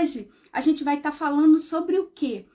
hoje a gente vai estar falando sobre o quê?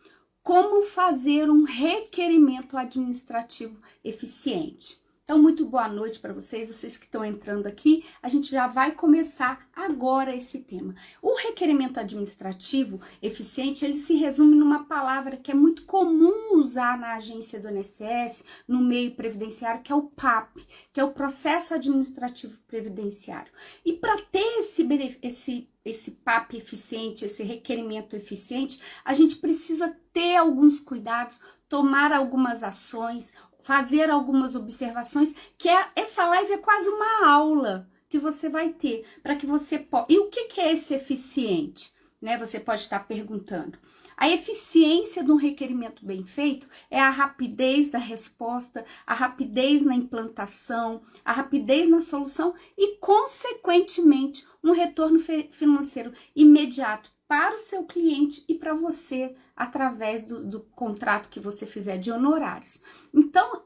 Como fazer um requerimento administrativo eficiente. Então, muito boa noite para vocês que estão entrando aqui. A gente já vai começar agora esse tema. O requerimento administrativo eficiente, ele se resume numa palavra que é muito comum usar na agência do INSS, no meio previdenciário, que é o PAP, que é o Processo Administrativo Previdenciário. E para ter esse PAP eficiente, esse requerimento eficiente, a gente precisa ter alguns cuidados, tomar algumas ações, fazer algumas observações, que essa live é quase uma aula que você vai ter, para que você possa... E o que é esse eficiente? Né? Você pode estar perguntando. A eficiência de um requerimento bem feito é a rapidez da resposta, a rapidez na implantação, a rapidez na solução e, consequentemente, um retorno financeiro imediato para o seu cliente e para você, através do contrato que você fizer de honorários. Então,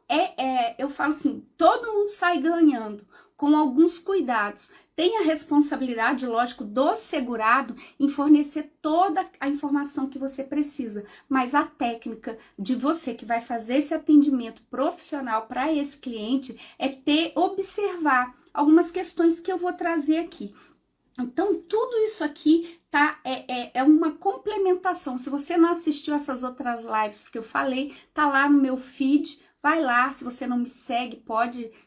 eu falo assim, todo mundo sai ganhando, com alguns cuidados. Tem a responsabilidade, lógico, do segurado em fornecer toda a informação que você precisa, mas a técnica de você que vai fazer esse atendimento profissional para esse cliente é observar algumas questões que eu vou trazer aqui. Então, tudo isso aqui é uma complementação. Se você não assistiu essas outras lives que eu falei, tá lá no meu feed, vai lá. Se você não me segue,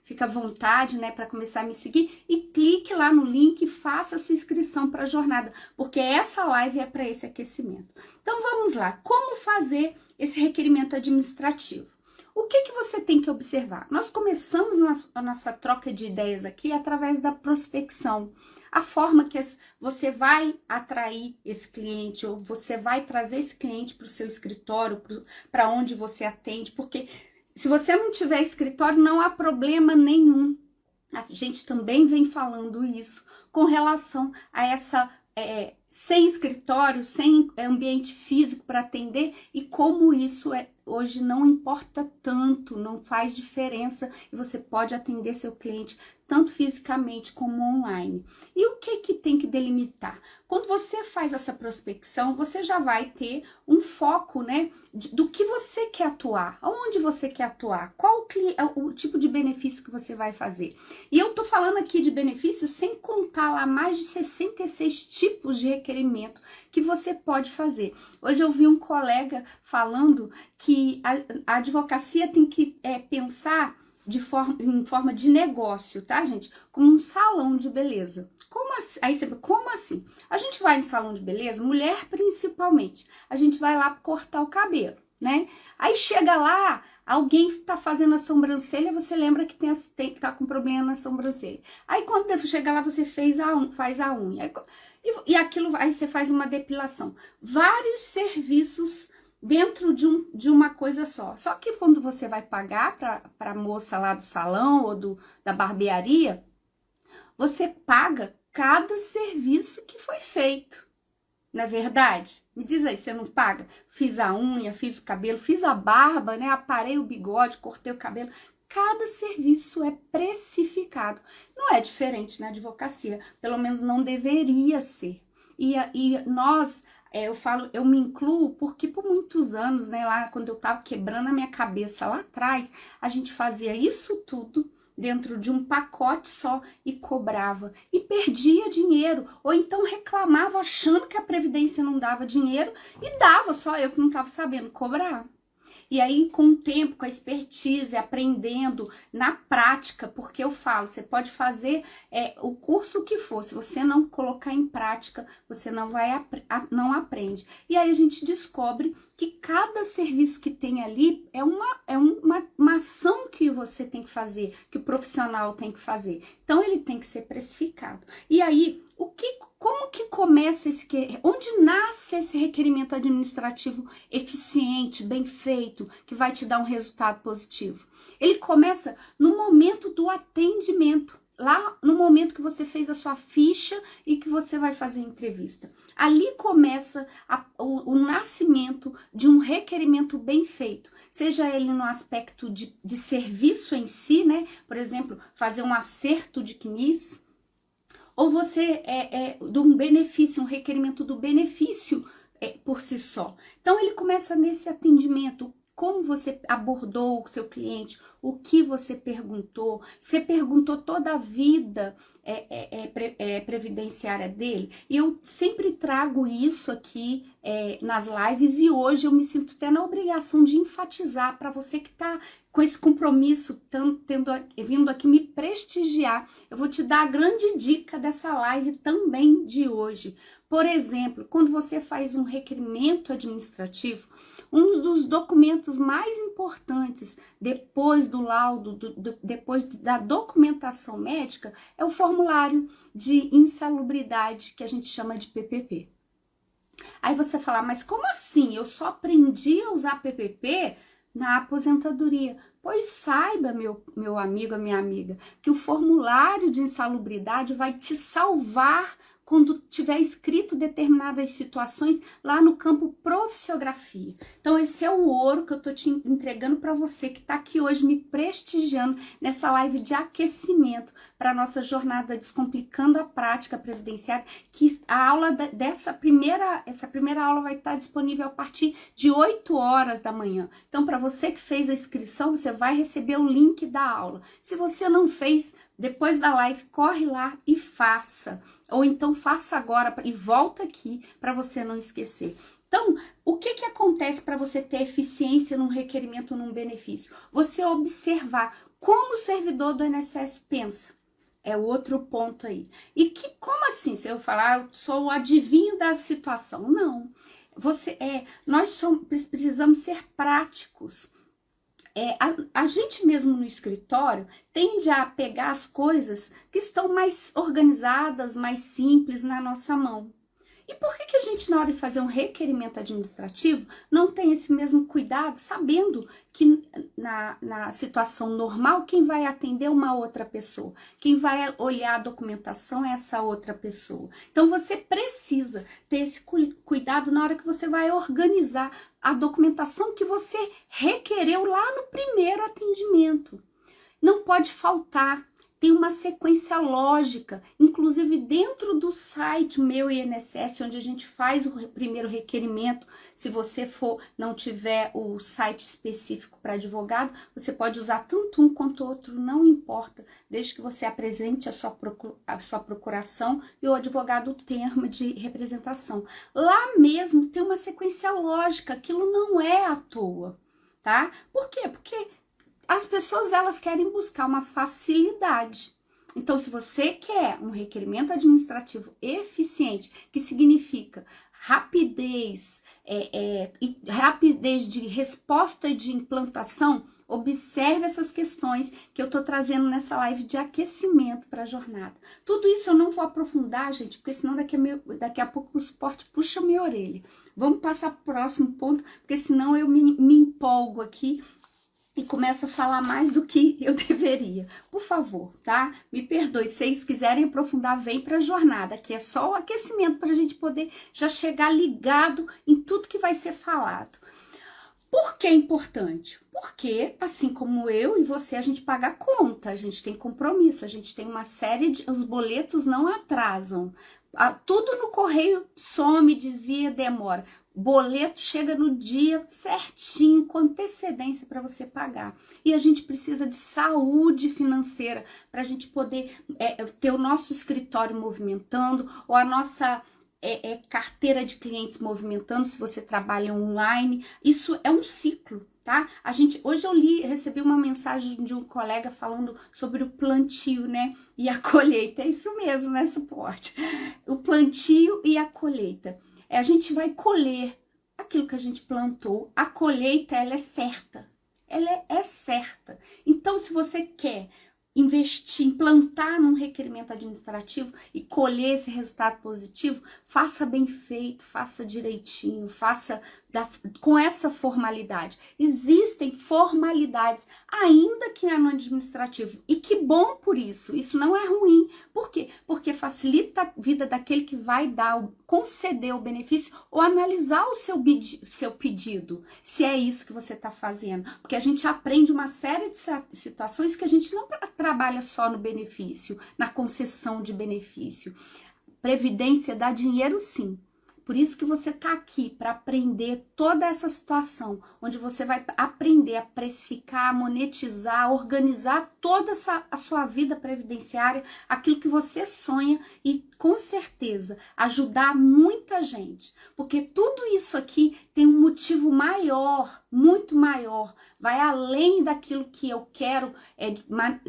fica à vontade, né, para começar a me seguir e clique lá no link e faça a sua inscrição para a jornada, porque essa live é para esse aquecimento. Então, vamos lá. Como fazer esse requerimento administrativo? O que você tem que observar? Nós começamos a nossa troca de ideias aqui através da prospecção. A forma que você vai atrair esse cliente ou você vai trazer esse cliente para o seu escritório, para onde você atende, porque se você não tiver escritório, não há problema nenhum. A gente também vem falando isso com relação a essa... sem escritório, sem ambiente físico para atender e como isso hoje não importa tanto, não faz diferença e você pode atender seu cliente tanto fisicamente como online. E o que tem que delimitar? Quando você faz essa prospecção, você já vai ter um foco, né, do que você quer atuar, aonde você quer atuar, qual o tipo de benefício que você vai fazer. E eu tô falando aqui de benefícios sem contar lá mais de 66 tipos de requerimento que você pode fazer. Hoje eu vi um colega falando que a advocacia tem que pensar em forma de negócio, tá, gente? Como um salão de beleza. Como assim? Aí você, como assim? A gente vai no salão de beleza, mulher principalmente, a gente vai lá cortar o cabelo, né? Aí chega lá, alguém tá fazendo a sobrancelha, você lembra que tá com problema na sobrancelha. Aí quando chega lá, você faz a unha. E aquilo, aí você faz uma depilação. Vários serviços dentro de uma coisa só. Só que quando você vai pagar para a moça lá do salão ou da barbearia, você paga cada serviço que foi feito. Não é verdade? Me diz aí, você não paga? Fiz a unha, fiz o cabelo, fiz a barba, né? Aparei o bigode, cortei o cabelo. Cada serviço é precificado. Não é diferente na advocacia, pelo menos não deveria ser. E nós... eu me incluo porque por muitos anos, né, lá quando eu tava quebrando a minha cabeça lá atrás, a gente fazia isso tudo dentro de um pacote só e cobrava e perdia dinheiro, ou então reclamava achando que a Previdência não dava dinheiro e dava, só eu que não tava sabendo cobrar. E aí, com o tempo, com a expertise, aprendendo na prática, porque eu falo, você pode fazer o curso que for, se você não colocar em prática, você não aprende. E aí a gente descobre que cada serviço que tem ali é uma ação que você tem que fazer, que o profissional tem que fazer. Então, ele tem que ser precificado. E aí, como que começa onde nasce esse requerimento administrativo eficiente, bem feito, que vai te dar um resultado positivo? Ele começa no momento do atendimento, lá no momento que você fez a sua ficha e que você vai fazer a entrevista. Ali começa o nascimento de um requerimento bem feito, seja ele no aspecto de serviço em si, né? Por exemplo, fazer um acerto de CNIS, Ou você de um benefício, um requerimento do benefício por si só. Então ele começa nesse atendimento. Como você abordou o seu cliente, o que você perguntou toda a vida previdenciária dele. E eu sempre trago isso aqui nas lives e hoje eu me sinto até na obrigação de enfatizar para você que está com esse compromisso, vindo aqui me prestigiar. Eu vou te dar a grande dica dessa live também de hoje. Por exemplo, quando você faz um requerimento administrativo, um dos documentos mais importantes depois do laudo, depois da documentação médica, é o formulário de insalubridade, que a gente chama de PPP. Aí você fala, mas como assim? Eu só aprendi a usar PPP na aposentadoria. Pois saiba, meu amigo, a minha amiga, que o formulário de insalubridade vai te salvar quando tiver escrito determinadas situações lá no campo profissiografia. Então esse é o ouro que eu tô te entregando para você que tá aqui hoje me prestigiando nessa live de aquecimento para nossa jornada Descomplicando a Prática Previdenciária, que a aula essa primeira aula vai estar disponível a partir de 8 horas da manhã. Então para você que fez a inscrição, você vai receber o link da aula. Se você não fez, depois da live, corre lá e faça. Ou então faça agora e volta aqui para você não esquecer. Então, o que acontece para você ter eficiência num requerimento, num benefício? Você observar como o servidor do INSS pensa. É outro ponto aí. E como assim? Se eu falar, eu sou o adivinho da situação. Não. Nós precisamos ser práticos. A gente mesmo no escritório tende a pegar as coisas que estão mais organizadas, mais simples na nossa mão. E por que a gente, na hora de fazer um requerimento administrativo, não tem esse mesmo cuidado, sabendo que na situação normal, quem vai atender é uma outra pessoa, quem vai olhar a documentação é essa outra pessoa. Então você precisa ter esse cuidado na hora que você vai organizar a documentação que você requereu lá no primeiro atendimento. Não pode faltar. Tem uma sequência lógica, inclusive dentro do site Meu INSS, onde a gente faz o primeiro requerimento. Se você não tiver o site específico para advogado, você pode usar tanto um quanto o outro, não importa, desde que você apresente a sua procuração e o advogado o termo de representação. Lá mesmo tem uma sequência lógica, aquilo não é à toa, tá? Por quê? Porque as pessoas, elas querem buscar uma facilidade. Então, se você quer um requerimento administrativo eficiente, que significa rapidez, rapidez de resposta e de implantação, observe essas questões que eu tô trazendo nessa live de aquecimento para a jornada. Tudo isso eu não vou aprofundar, gente, porque senão daqui a pouco o suporte puxa minha orelha. Vamos passar para o próximo ponto, porque senão eu me empolgo aqui e começa a falar mais do que eu deveria. Por favor, tá? Me perdoe. Se vocês quiserem aprofundar, vem para a jornada, que é só o aquecimento para a gente poder já chegar ligado em tudo que vai ser falado. Por que é importante? Porque, assim como eu e você, a gente paga a conta, a gente tem compromisso, a gente tem uma série de... Os boletos não atrasam. Tudo no correio some, desvia, demora. Boleto chega no dia certinho, com antecedência para você pagar. E a gente precisa de saúde financeira para a gente poder ter o nosso escritório movimentando, ou a nossa carteira de clientes movimentando, se você trabalha online. Isso é um ciclo, tá? Hoje eu recebi uma mensagem de um colega falando sobre o plantio, né? E a colheita. É isso mesmo, né, suporte? O plantio e a colheita. A gente vai colher aquilo que a gente plantou. A colheita, ela é certa. Ela é certa. Então, se você quer investir, implantar num requerimento administrativo e colher esse resultado positivo, faça bem feito, faça direitinho, faça com essa formalidade. Existem formalidades, ainda que no administrativo. E que bom por isso. Isso não é ruim. Por quê? Porque facilita a vida daquele que vai conceder o benefício ou analisar o seu pedido, se é isso que você está fazendo. Porque a gente aprende uma série de situações que a gente não trabalha só no benefício, na concessão de benefício. Previdência dá dinheiro, sim. Por isso que você está aqui, para aprender toda essa situação, onde você vai aprender a precificar, monetizar, organizar toda a sua vida previdenciária, aquilo que você sonha e, com certeza, ajudar muita gente. Porque tudo isso aqui tem um motivo maior, muito maior, vai além daquilo que eu quero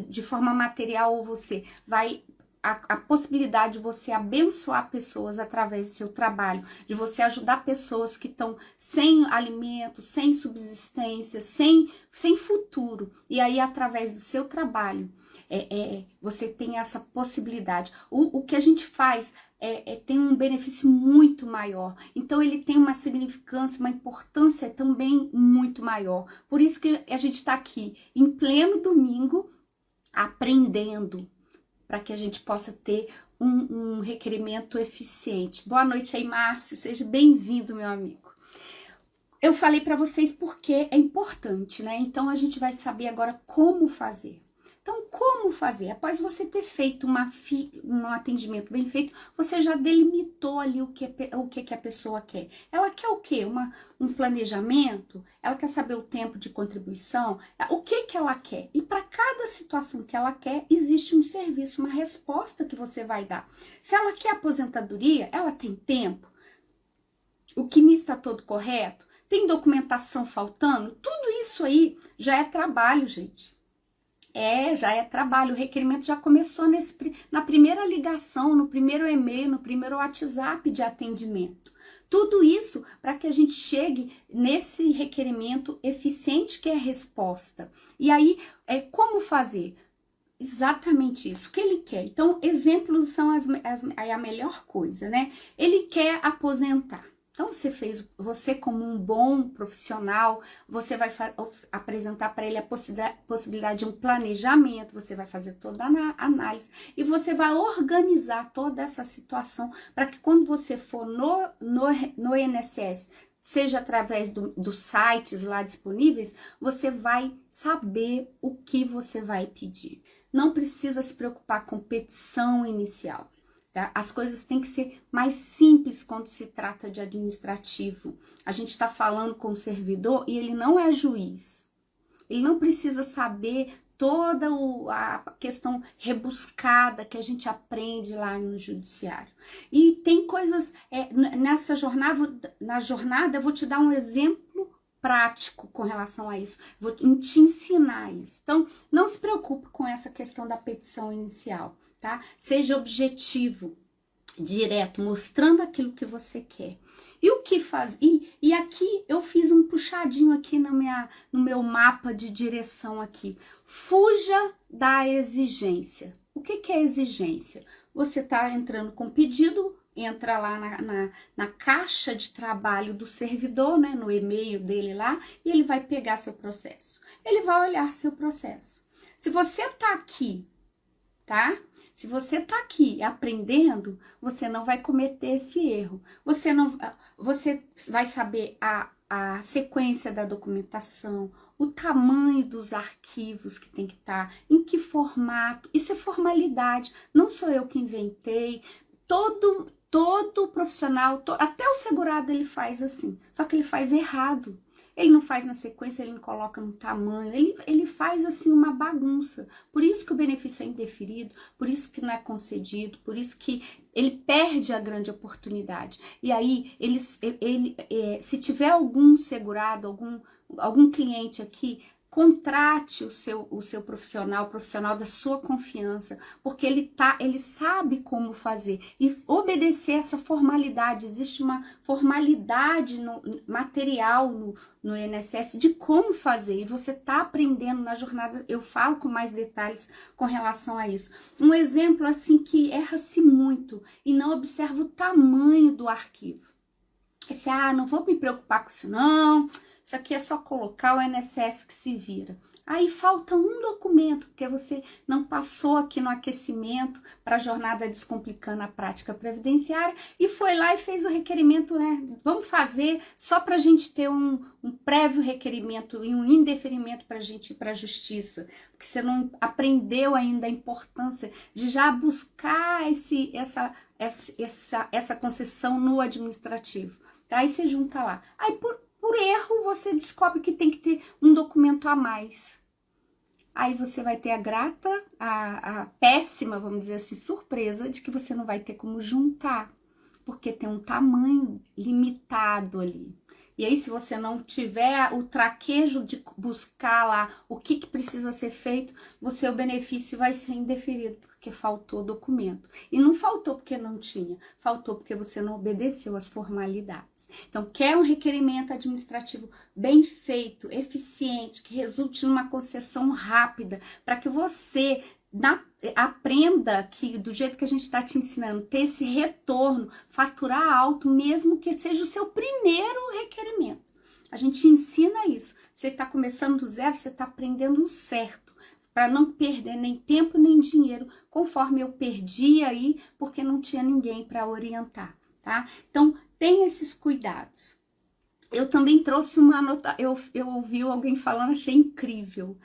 de forma material ou você, vai a possibilidade de você abençoar pessoas através do seu trabalho, de você ajudar pessoas que estão sem alimento, sem subsistência, sem futuro. E aí, através do seu trabalho, você tem essa possibilidade. O que a gente faz tem um benefício muito maior. Então, ele tem uma significância, uma importância também muito maior. Por isso que a gente está aqui, em pleno domingo, aprendendo, para que a gente possa ter um requerimento eficiente. Boa noite aí, Márcio, seja bem-vindo, meu amigo. Eu falei para vocês porque é importante, né? Então, a gente vai saber agora como fazer. Então, como fazer? Após você ter feito um atendimento bem feito, você já delimitou ali o que a pessoa quer. Ela quer o quê? Um planejamento? Ela quer saber o tempo de contribuição? O que ela quer? E para cada situação que ela quer, existe um serviço, uma resposta que você vai dar. Se ela quer aposentadoria, ela tem tempo? O CNIS está todo correto? Tem documentação faltando? Tudo isso aí já é trabalho, gente. Já é trabalho, o requerimento já começou na primeira ligação, no primeiro e-mail, no primeiro WhatsApp de atendimento. Tudo isso para que a gente chegue nesse requerimento eficiente que é a resposta. E aí, como fazer? Exatamente isso, o que ele quer. Então, exemplos são a melhor coisa, né? Ele quer aposentar. Então, você como um bom profissional, você vai apresentar para ele a possibilidade de um planejamento, você vai fazer toda a análise e você vai organizar toda essa situação para que quando você for no INSS, seja através dos sites lá disponíveis, você vai saber o que você vai pedir. Não precisa se preocupar com petição inicial. Tá? As coisas têm que ser mais simples quando se trata de administrativo. A gente está falando com o servidor e ele não é juiz. Ele não precisa saber toda a questão rebuscada que a gente aprende lá no judiciário. E tem coisas, na jornada eu vou te dar um exemplo prático com relação a isso, vou te ensinar isso. Então, não se preocupe com essa questão da petição inicial, tá? Seja objetivo, direto, mostrando aquilo que você quer. E o que faz? E aqui eu fiz um puxadinho aqui no meu mapa de direção aqui. Fuja da exigência. O que é exigência? Você está entrando com pedido, entra lá na caixa de trabalho do servidor, né, no e-mail dele lá, e ele vai pegar seu processo. Ele vai olhar seu processo. Se você tá aqui, tá? Se você tá aqui aprendendo, você não vai cometer esse erro. Você vai saber a sequência da documentação, o tamanho dos arquivos que tem que estar, em que formato. Isso é formalidade. Não sou eu que inventei. Todo profissional, até o segurado ele faz assim, só que ele faz errado. Ele não faz na sequência, ele não coloca no tamanho, ele faz assim uma bagunça. Por isso que o benefício é indeferido, por isso que não é concedido, por isso que ele perde a grande oportunidade. E aí, se tiver algum segurado, algum cliente aqui, contrate o seu profissional, o profissional da sua confiança, porque ele sabe como fazer e obedecer essa formalidade. Existe uma formalidade material no INSS de como fazer, e você está aprendendo na jornada. Eu falo com mais detalhes com relação a isso. Um exemplo assim que erra-se muito e não observa o tamanho do arquivo. Esse, não vou me preocupar com isso não, isso aqui é só colocar o INSS que se vira. Aí falta um documento, porque você não passou aqui no aquecimento para a jornada Descomplicando a Prática Previdenciária e foi lá e fez o requerimento, né? Vamos fazer só para a gente ter um prévio requerimento e um indeferimento para a gente ir para a justiça, porque você não aprendeu ainda a importância de já buscar essa concessão no administrativo. Tá? Aí você junta lá. Aí por erro você descobre que tem que ter um documento a mais. Aí você vai ter a péssima, vamos dizer assim, surpresa de que você não vai ter como juntar, porque tem um tamanho limitado ali. E aí, se você não tiver o traquejo de buscar lá o que precisa ser feito, o benefício vai ser indeferido, porque faltou documento. E não faltou porque não tinha, faltou porque você não obedeceu às formalidades. Então, quer um requerimento administrativo bem feito, eficiente, que resulte numa concessão rápida, para que você aprenda que do jeito que a gente está te ensinando, ter esse retorno, faturar alto, mesmo que seja o seu primeiro requerimento. A gente ensina isso. Você está começando do zero, você está aprendendo o certo, para não perder nem tempo nem dinheiro, conforme eu perdi aí, porque não tinha ninguém para orientar, tá? Então, tem esses cuidados. Eu também trouxe uma nota, eu ouvi alguém falando, achei incrível.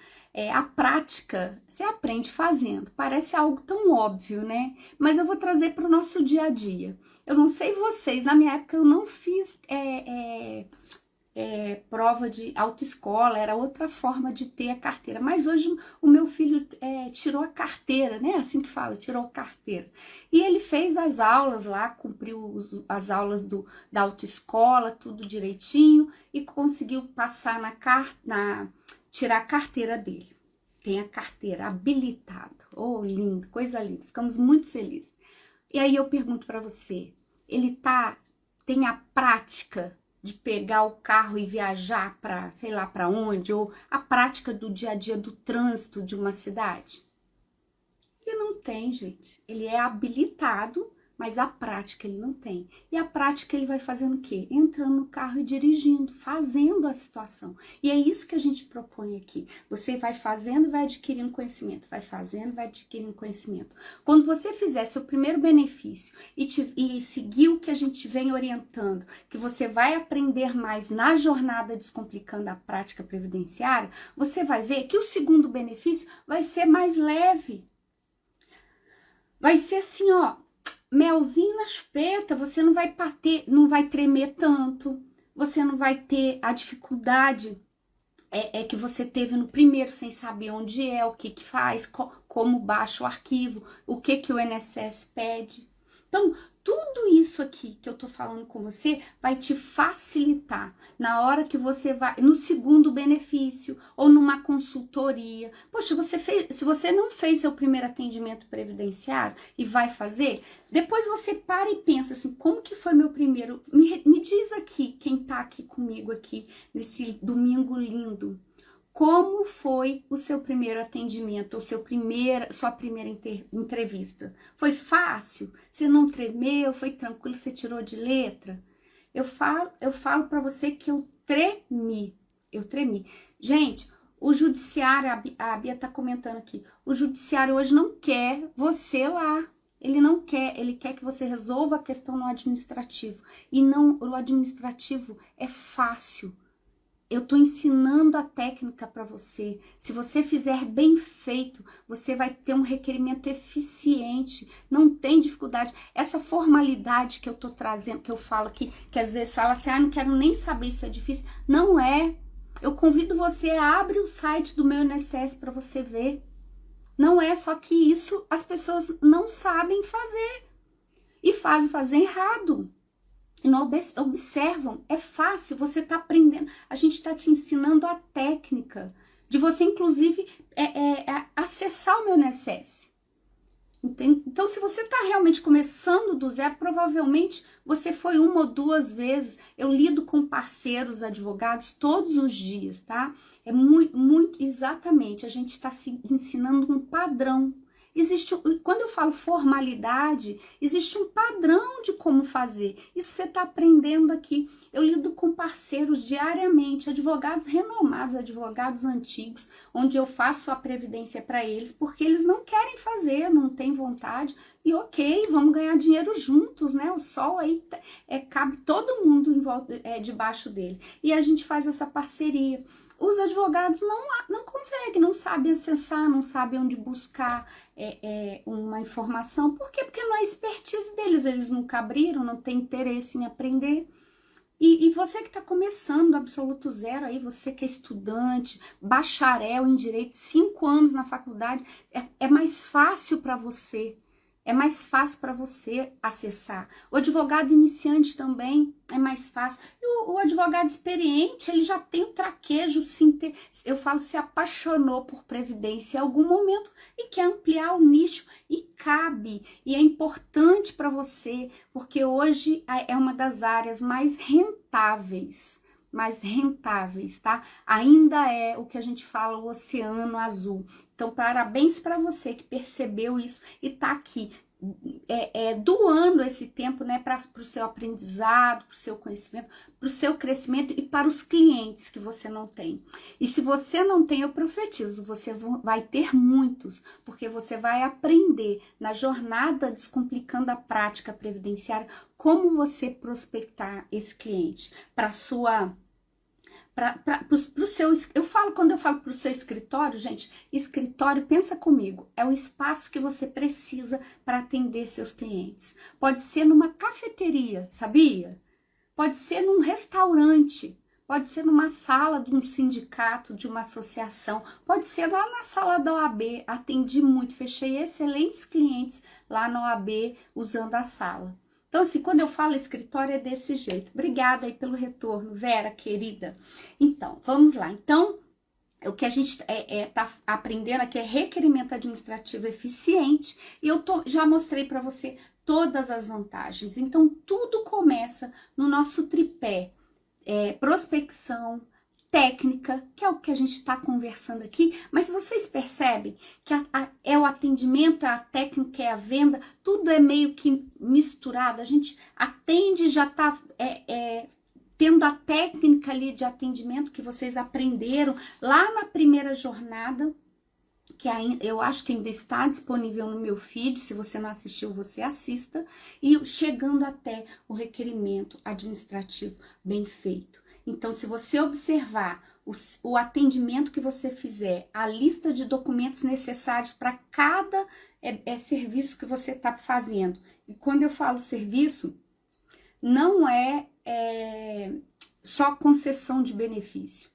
A prática, você aprende fazendo, parece algo tão óbvio, né? Mas eu vou trazer para o nosso dia a dia. Eu não sei vocês, na minha época eu não fiz prova de autoescola, era outra forma de ter a carteira. Mas hoje o meu filho tirou a carteira, né? Assim que fala, tirou a carteira. E ele fez as aulas lá, cumpriu as aulas da autoescola, tudo direitinho, e conseguiu passar tirar a carteira dele. Tem a carteira habilitado. Oh, lindo, coisa linda. Ficamos muito felizes. E aí eu pergunto para você, ele tem a prática de pegar o carro e viajar para, sei lá para onde, ou a prática do dia a dia do trânsito de uma cidade? Ele não tem, gente. Ele é habilitado, mas a prática ele não tem. E a prática ele vai fazendo o quê? Entrando no carro e dirigindo, fazendo a situação. E é isso que a gente propõe aqui. Você vai fazendo e vai adquirindo conhecimento, vai fazendo e vai adquirindo conhecimento. Quando você fizer seu primeiro benefício e seguir o que a gente vem orientando, que você vai aprender mais na jornada Descomplicando a Prática Previdenciária, você vai ver que o segundo benefício vai ser mais leve. Vai ser assim, ó, melzinho na chupeta, você não vai não vai tremer tanto, você não vai ter a dificuldade que você teve no primeiro, sem saber onde é, o que faz, como baixa o arquivo, o que o INSS pede. Então, tudo isso aqui que eu tô falando com você vai te facilitar na hora que você vai no segundo benefício ou numa consultoria. Poxa, se você não fez seu primeiro atendimento previdenciário e vai fazer, depois você para e pensa assim, como que foi meu primeiro? Me diz aqui, quem tá aqui comigo aqui nesse domingo lindo. Como foi o seu primeiro atendimento, ou sua primeira entrevista? Foi fácil? Você não tremeu? Foi tranquilo? Você tirou de letra? Eu falo para você que eu tremi. Gente, o judiciário, a Bia tá comentando aqui, o judiciário hoje não quer você lá. Ele não quer, ele quer que você resolva a questão no administrativo. E não, o administrativo é fácil. Eu tô ensinando a técnica para você. Se você fizer bem feito, você vai ter um requerimento eficiente. Não tem dificuldade. Essa formalidade que eu tô trazendo, que eu falo aqui, que às vezes fala assim, não quero nem saber, isso é difícil. Não é. Eu convido você a abrir o site do meu INSS para você ver. Não é, só que isso as pessoas não sabem fazer. E fazem errado. E não observam, é fácil, você está aprendendo, a gente está te ensinando a técnica de você, inclusive, acessar o meu INSS. Então, se você está realmente começando do zero, provavelmente você foi uma ou duas vezes. Eu lido com parceiros advogados todos os dias, tá? É muito, exatamente, a gente está se ensinando um padrão. Quando eu falo formalidade, existe um padrão de como fazer. Isso você está aprendendo aqui. Eu lido com parceiros diariamente, advogados renomados, advogados antigos, onde eu faço a previdência para eles, porque eles não querem fazer, não têm vontade. E ok, vamos ganhar dinheiro juntos, né? O sol aí cabe todo mundo em volta, debaixo dele. E a gente faz essa parceria. Os advogados não conseguem, não sabem acessar, não sabem onde buscar uma informação. Por quê? Porque não é expertise deles, eles nunca abriram, não têm interesse em aprender. E você que está começando absoluto zero aí, você que é estudante, bacharel em direito, 5 anos na faculdade, é mais fácil para você. É mais fácil para você acessar. O advogado iniciante também é mais fácil. E o advogado experiente, ele já tem o traquejo, eu falo, se apaixonou por previdência em algum momento e quer ampliar o nicho e cabe. E é importante para você, porque hoje é uma das áreas mais rentáveis, tá? Ainda é o que a gente fala, o oceano azul. Então, parabéns para você que percebeu isso e tá aqui doando esse tempo, né, para o seu aprendizado, para o seu conhecimento, para o seu crescimento e para os clientes que você não tem. E se você não tem, eu profetizo, você vai ter muitos, porque você vai aprender na jornada Descomplicando a Prática Previdenciária como você prospectar esse cliente para sua pro seu, quando eu falo para o seu escritório, gente, escritório, pensa comigo, é o espaço que você precisa para atender seus clientes. Pode ser numa cafeteria, sabia? Pode ser num restaurante, pode ser numa sala de um sindicato, de uma associação, pode ser lá na sala da OAB, atendi muito, fechei excelentes clientes lá na OAB usando a sala. Então, assim, quando eu falo escritório é desse jeito. Obrigada aí pelo retorno, Vera, querida. Então, vamos lá. Então, o que a gente tá aprendendo aqui é requerimento administrativo eficiente. E eu já mostrei para você todas as vantagens. Então, tudo começa no nosso tripé. Prospecção, técnica, que é o que a gente está conversando aqui, mas vocês percebem que é o atendimento, a técnica, é a venda, tudo é meio que misturado, a gente atende, já está tendo a técnica ali de atendimento que vocês aprenderam lá na primeira jornada, que eu acho que ainda está disponível no meu feed, se você não assistiu, você assista, e chegando até o requerimento administrativo bem feito. Então, se você observar o atendimento que você fizer, a lista de documentos necessários para cada serviço que você está fazendo, e quando eu falo serviço, não é só concessão de benefício.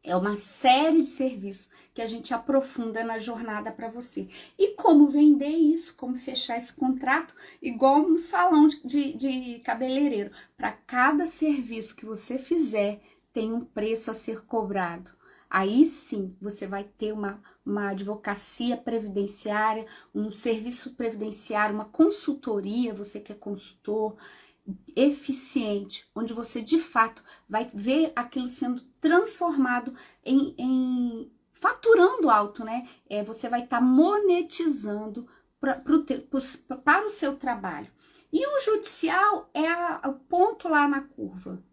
É uma série de serviços que a gente aprofunda na jornada para você. E como vender isso, como fechar esse contrato, igual um salão de cabeleireiro. Para cada serviço que você fizer, tem um preço a ser cobrado. Aí sim, você vai ter uma advocacia previdenciária, um serviço previdenciário, uma consultoria, você que é consultor, eficiente, onde você de fato vai ver aquilo sendo transformado faturando alto, né? Você vai estar monetizando para o seu trabalho. E o judicial é o ponto lá na curva,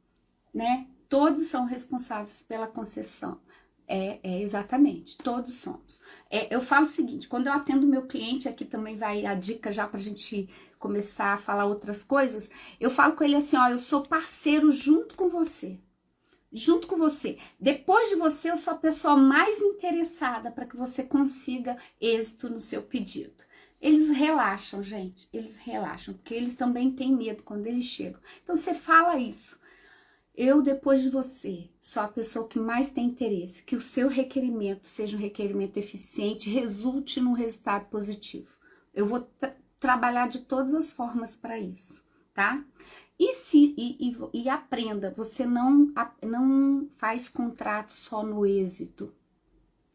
né? Todos são responsáveis pela concessão. Exatamente, todos somos. Eu falo o seguinte, quando eu atendo meu cliente, aqui também vai a dica já pra gente começar a falar outras coisas, eu falo com ele assim, ó, eu sou parceiro junto com você. Junto com você. Depois de você, eu sou a pessoa mais interessada para que você consiga êxito no seu pedido. Eles relaxam, gente, eles relaxam, porque eles também têm medo quando eles chegam. Então, você fala isso. Eu, depois de você, sou a pessoa que mais tem interesse, que o seu requerimento seja um requerimento eficiente, resulte num resultado positivo. Eu vou trabalhar de todas as formas para isso, tá? E aprenda, você não faz contrato só no êxito,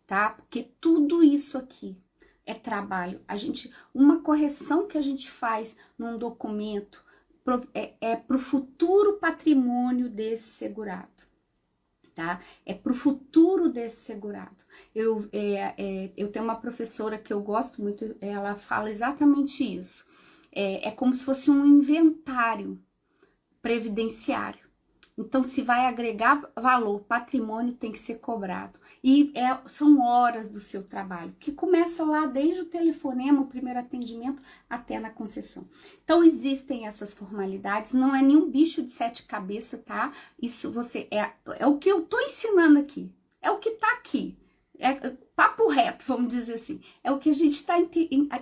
tá? Porque tudo isso aqui é trabalho. Uma correção que a gente faz num documento, para o futuro patrimônio desse segurado, tá? É para o futuro desse segurado. Eu tenho uma professora que eu gosto muito, ela fala exatamente isso. É como se fosse um inventário previdenciário. Então, se vai agregar valor, patrimônio tem que ser cobrado. E são horas do seu trabalho, que começa lá desde o telefonema, o primeiro atendimento, até na concessão. Então, existem essas formalidades, não é nenhum bicho de 7 cabeças, tá? Isso é o que eu tô ensinando aqui, é o que tá aqui. É papo reto, vamos dizer assim. É o que a gente está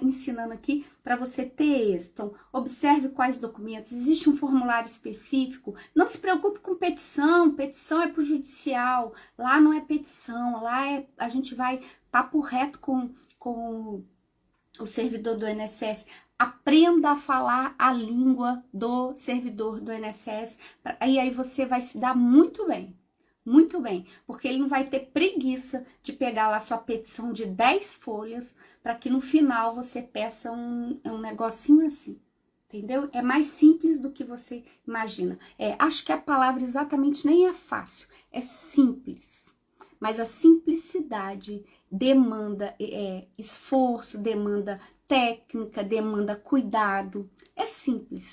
ensinando aqui para você ter êxito. Então, observe quais documentos. Existe um formulário específico. Não se preocupe com petição. Petição é para o judicial. Lá não é petição. Lá a gente vai papo reto com o servidor do INSS. Aprenda a falar a língua do servidor do INSS. E aí você vai se dar muito bem. Muito bem, porque ele não vai ter preguiça de pegar lá sua petição de 10 folhas para que no final você peça um negocinho assim, entendeu? É mais simples do que você imagina. Acho que a palavra exatamente nem é fácil, é simples. Mas a simplicidade demanda esforço, demanda técnica, demanda cuidado. É simples.